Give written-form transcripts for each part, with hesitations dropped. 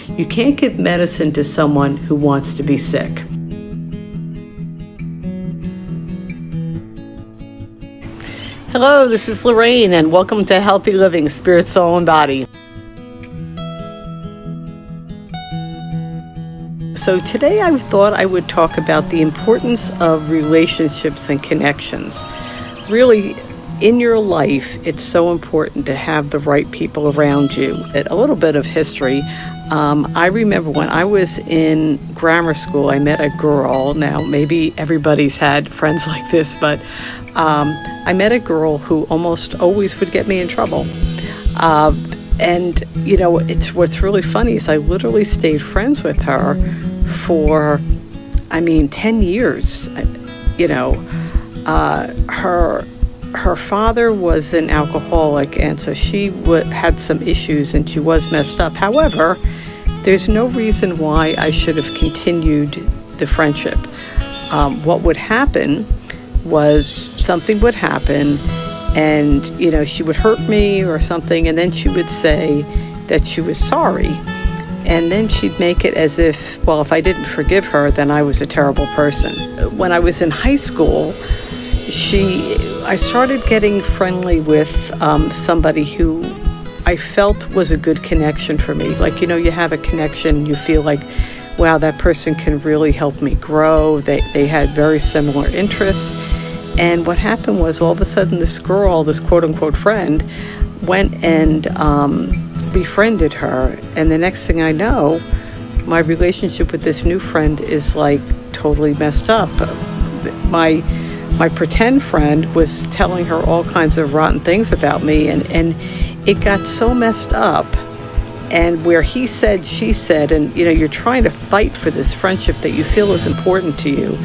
You can't give medicine to someone who wants to be sick. Hello, this is Lorraine, and welcome to Healthy Living, Spirit, Soul, and Body. So today I thought I would talk about the importance of relationships and connections. Really, in your life, it's so important to have the right people around you. A little bit of history. I remember when I was in grammar school, I met a girl. Now, maybe everybody's had friends like this, but I met a girl who almost always would get me in trouble. And, you know, what's really funny is I literally stayed friends with her for, 10 years. You know, her father was an alcoholic, and so she had some issues and she was messed up. However, there's no reason why I should have continued the friendship. What would happen was something would happen, and, you know, she would hurt me or something, and then she would say that she was sorry. And then she'd make it as if, well, if I didn't forgive her, then I was a terrible person. When I was in high school, I started getting friendly with somebody who I felt was a good connection for me. Like, you know, you have a connection, you feel like, wow, that person can really help me grow. They had very similar interests. And what happened was, all of a sudden, this girl, this quote-unquote friend, went and befriended her. And the next thing I know, my relationship with this new friend is, like, totally messed up. My pretend friend was telling her all kinds of rotten things about me, and it got so messed up. And where he said, she said, and, you know, you're trying to fight for this friendship that you feel is important to you.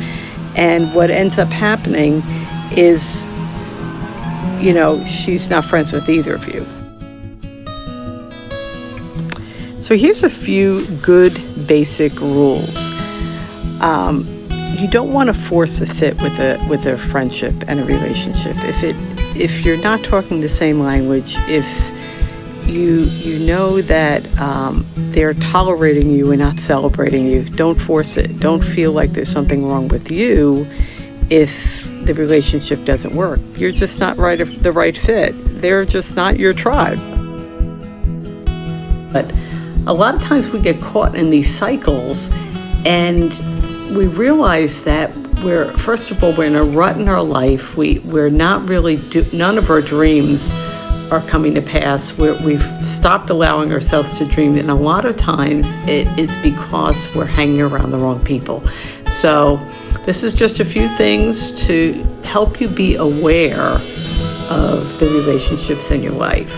And what ends up happening is, you know, she's not friends with either of you. So here's a few good basic rules. You don't want to force a fit with a friendship and a relationship. If you're not talking the same language, if you know that they're tolerating you and not celebrating you, don't force it. Don't feel like there's something wrong with you if the relationship doesn't work. You're just not the right fit. They're just not your tribe. But a lot of times we get caught in these cycles, and we realize that first of all, we're in a rut in our life. We're not really, none of our dreams are coming to pass. We've stopped allowing ourselves to dream, and a lot of times it is because we're hanging around the wrong people. So this is just a few things to help you be aware of the relationships in your life.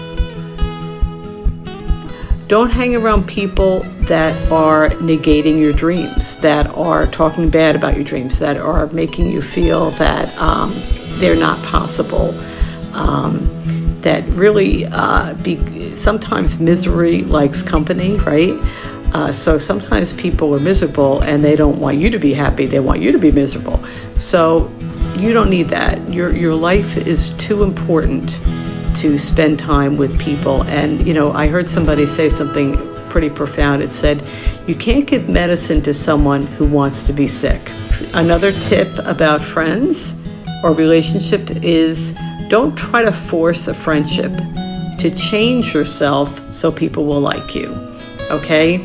Don't hang around people that are negating your dreams, that are talking bad about your dreams, that are making you feel that they're not possible, that really sometimes misery likes company, right? So sometimes people are miserable and they don't want you to be happy, they want you to be miserable. So you don't need that. Your life is too important to spend time with people. And, you know, I heard somebody say something pretty profound. It said, you can't give medicine to someone who wants to be sick. Another tip about friends or relationship is, don't try to force a friendship to change yourself so people will like you, okay?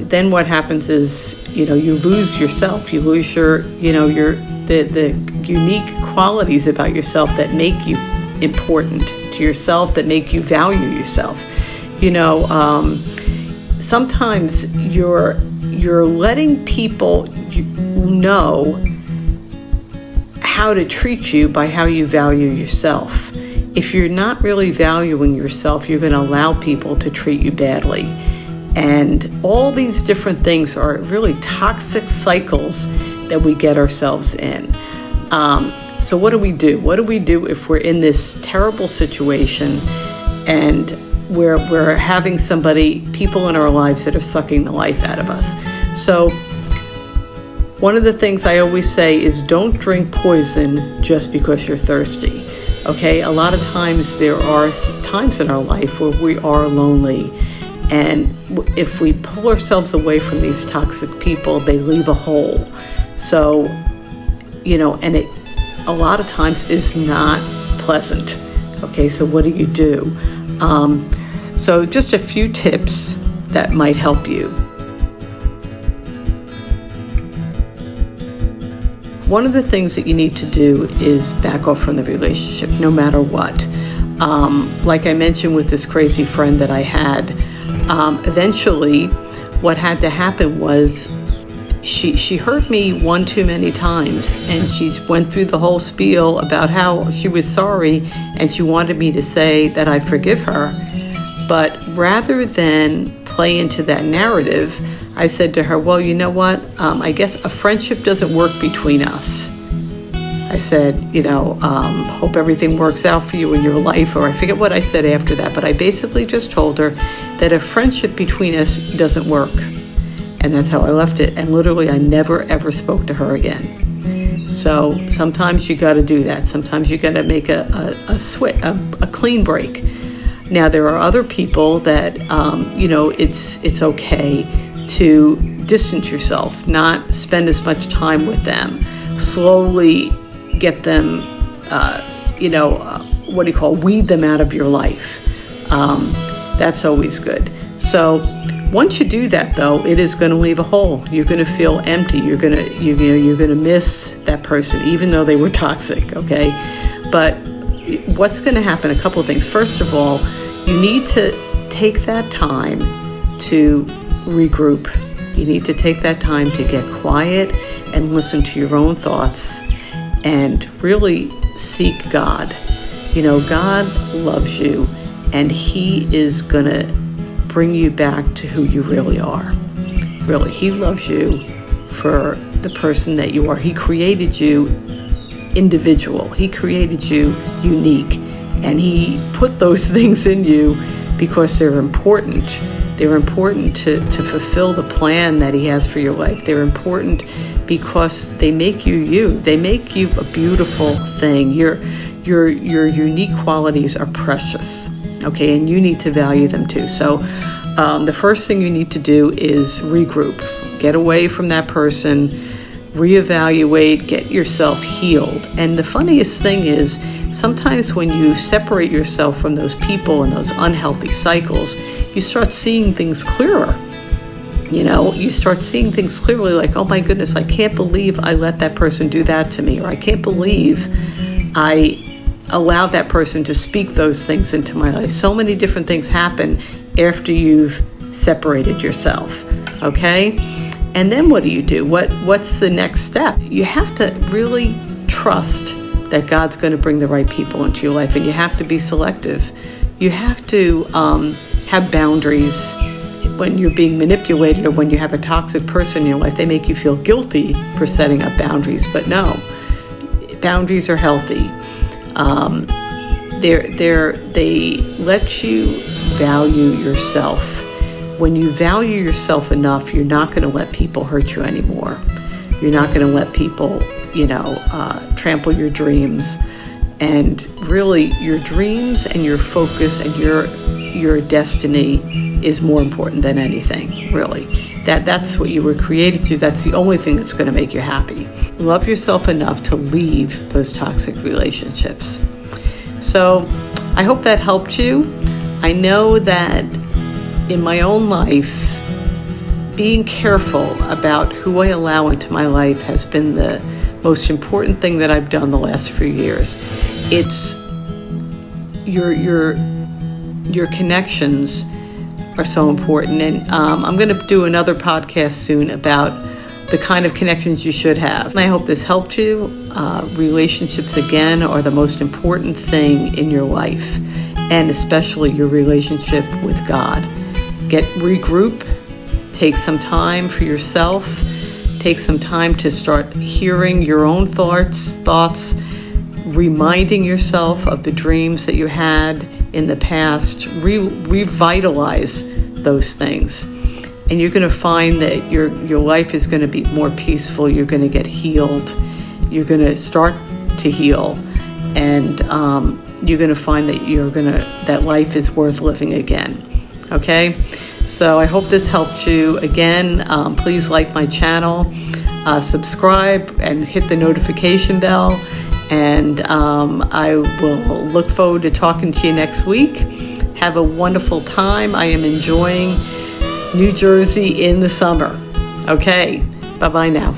Then what happens is, you know, you lose yourself. You lose the unique qualities about yourself that make you important to yourself, that make you value yourself. You know, sometimes you're letting people know how to treat you by how you value yourself. If you're not really valuing yourself, you're going to allow people to treat you badly. And all these different things are really toxic cycles that we get ourselves in. So what do we do? What do we do if we're in this terrible situation and we're having people in our lives that are sucking the life out of us? So one of the things I always say is, don't drink poison just because you're thirsty. Okay, a lot of times there are times in our life where we are lonely And if we pull ourselves away from these toxic people, they leave a hole. So, and it a lot of times is not pleasant. Okay, so what do? So just a few tips that might help you. One of the things that you need to do is back off from the relationship, no matter what. Like I mentioned with this crazy friend that I had, eventually what had to happen was she hurt me one too many times, and she went through the whole spiel about how she was sorry and she wanted me to say that I forgive her. But rather than play into that narrative, I said to her, well, you know what? I guess a friendship doesn't work between us. I said, hope everything works out for you in your life, or I forget what I said after that, but I basically just told her that a friendship between us doesn't work. And that's how I left it. And literally, I never, ever spoke to her again. So sometimes you got to do that. Sometimes you got to make a clean break. Now, there are other people that, it's okay to distance yourself, not spend as much time with them, slowly get them, weed them out of your life. That's always good. So once you do that, though, it is going to leave a hole. You're going to feel empty. You're going to miss that person, even though they were toxic. Okay, but what's going to happen? A couple of things. First of all, you need to take that time to regroup. You need to take that time to get quiet and listen to your own thoughts and really seek God. God loves you, and He is going to bring you back to who you really are. Really, He loves you for the person that you are. He created you individual. He created you unique, and He put those things in you because they're important. They're important to fulfill the plan that He has for your life. They're important because they make you you. They make you a beautiful thing. Your unique qualities are precious. Okay, and you need to value them too. So the first thing you need to do is regroup. Get away from that person, reevaluate, get yourself healed. And the funniest thing is, sometimes when you separate yourself from those people and those unhealthy cycles, you start seeing things clearer. You start seeing things clearly, like, oh my goodness, I can't believe I let that person do that to me, or I can't believe I allowed that person to speak those things into my life. So many different things happen after you've separated yourself, okay? And then what do? What's the next step? You have to really trust that God's going to bring the right people into your life, and you have to be selective. You have to have boundaries. When you're being manipulated or when you have a toxic person in your life, they make you feel guilty for setting up boundaries. But no, boundaries are healthy. They let you value yourself. When you value yourself enough, you're not going to let people hurt you anymore. You're not going to let people, trample your dreams. And really, your dreams and your focus and your destiny is more important than anything, really. That's what you were created to. That's the only thing that's going to make you happy. Love yourself enough to leave those toxic relationships. So I hope that helped you. I know that in my own life, being careful about who I allow into my life has been the most important thing that I've done the last few years. It's your connections are so important. And I'm going to do another podcast soon about the kind of connections you should have. And I hope this helped you. Relationships, again, are the most important thing in your life, and especially your relationship with God. Regroup, take some time for yourself, take some time to start hearing your own thoughts, reminding yourself of the dreams that you had in the past, revitalize those things. And you're going to find that your life is going to be more peaceful. You're going to get healed. You're going to start to heal. And you're going to find that that life is worth living again. Okay? So I hope this helped you. Again, please like my channel, subscribe, and hit the notification bell. And I will look forward to talking to you next week. Have a wonderful time. I am enjoying New Jersey in the summer. Okay, bye-bye now.